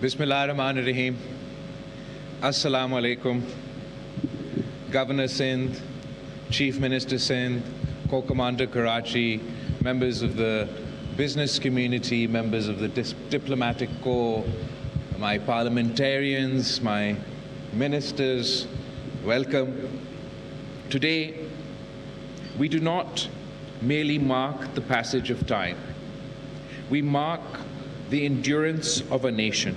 Bismillahirrahmanirrahim. Assalamu alaikum. Governor Sindh, Chief Minister Sindh, Co-Commander Karachi, members of the business community, members of the diplomatic corps, my parliamentarians, my ministers, welcome. Today, we do not merely mark the passage of time. We mark the endurance of a nation.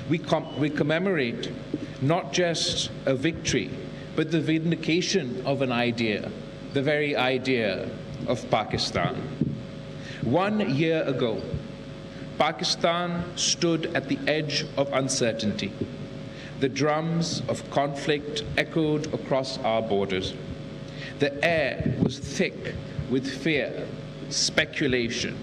We commemorate not just a victory, but the vindication of an idea, the very idea of Pakistan. 1 year ago, Pakistan stood at the edge of uncertainty. The drums of conflict echoed across our borders. The air was thick with fear, speculation,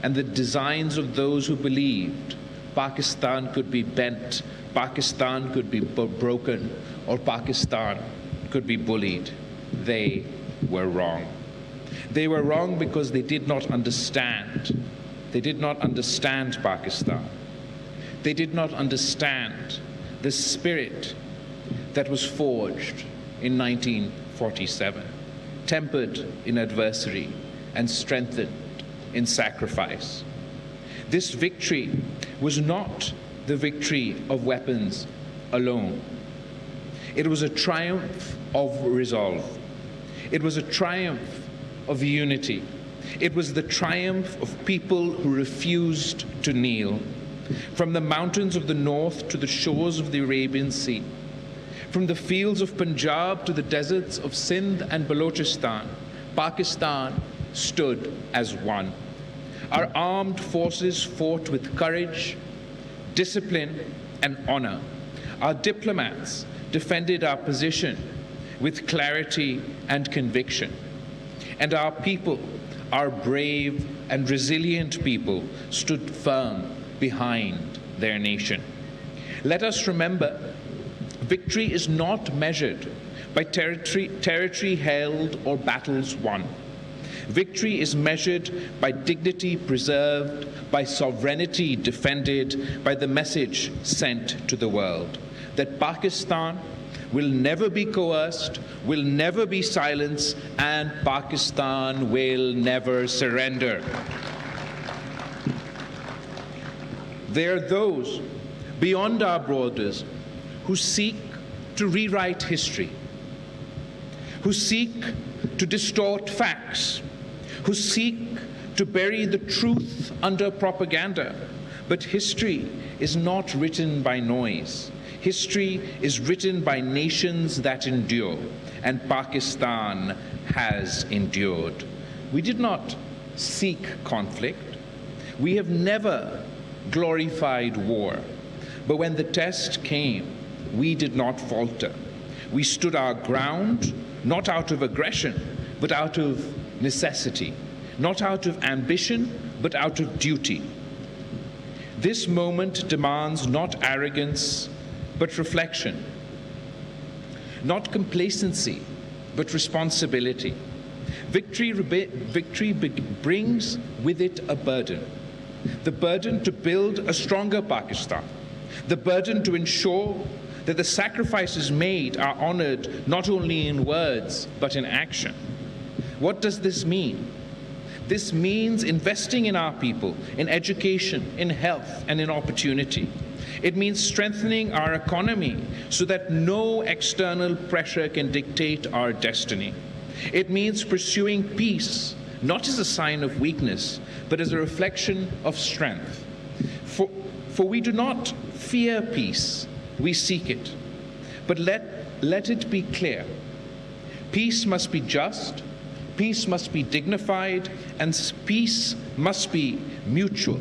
and the designs of those who believed Pakistan could be bent, Pakistan could be broken, or Pakistan could be bullied. They were wrong. They were wrong because they did not understand. They did not understand Pakistan. They did not understand the spirit that was forged in 1947, tempered in adversity and strengthened in sacrifice. This victory was not the victory of weapons alone. It was a triumph of resolve. It was a triumph of unity. It was the triumph of people who refused to kneel. From the mountains of the north to the shores of the Arabian Sea, from the fields of Punjab to the deserts of Sindh and Balochistan, Pakistan stood as one. Our armed forces fought with courage, discipline, and honor. Our diplomats defended our position with clarity and conviction. And our people, our brave and resilient people, stood firm behind their nation. Let us remember, victory is not measured by territory held or battles won. Victory is measured by dignity preserved, by sovereignty defended, by the message sent to the world that Pakistan will never be coerced, will never be silenced, and Pakistan will never surrender. There are those beyond our borders who seek to rewrite history, who seek to distort facts, who seek to bury the truth under propaganda. But history is not written by noise. History is written by nations that endure, and Pakistan has endured. We did not seek conflict. We have never glorified war. But when the test came, we did not falter. We stood our ground, not out of aggression, but out of necessity, not out of ambition, but out of duty. This moment demands not arrogance, but reflection, not complacency, but responsibility. Victory brings with it a burden, the burden to build a stronger Pakistan, the burden to ensure that the sacrifices made are honored not only in words, but in action. What does this mean? This means investing in our people, in education, in health, and in opportunity. It means strengthening our economy so that no external pressure can dictate our destiny. It means pursuing peace, not as a sign of weakness, but as a reflection of strength. For we do not fear peace, we seek it. But let it be clear. Peace must be just, peace must be dignified, and peace must be mutual.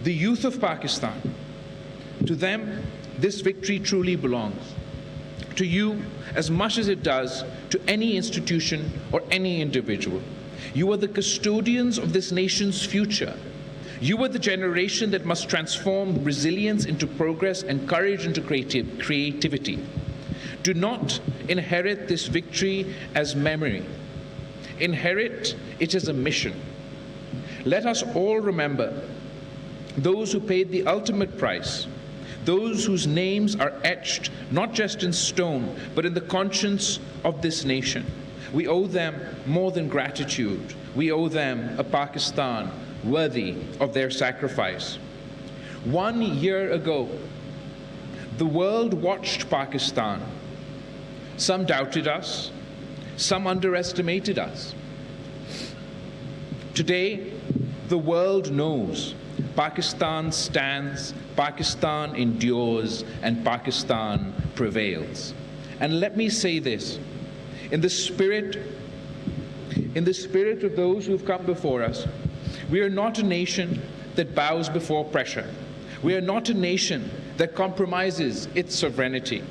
The youth of Pakistan, to them, this victory truly belongs. To you, as much as it does to any institution or any individual. You are the custodians of this nation's future. You are the generation that must transform resilience into progress and courage into creativity. Do not inherit this victory as memory. Inherit it as a mission. Let us all remember those who paid the ultimate price, those whose names are etched not just in stone, but in the conscience of this nation. We owe them more than gratitude. We owe them a Pakistan worthy of their sacrifice. 1 year ago, the world watched Pakistan. Some doubted us, some underestimated us. Today, the world knows Pakistan stands, Pakistan endures, and Pakistan prevails. And let me say this, in the spirit of those who have come before us, we are not a nation that bows before pressure. We are not a nation that compromises its sovereignty.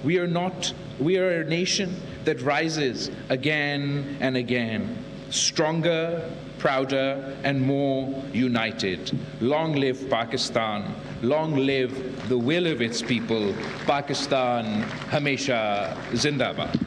We are a nation that rises again and again, stronger, prouder, and more united. Long live Pakistan. Long live the will of its people. Pakistan, Hamesha Zindabad.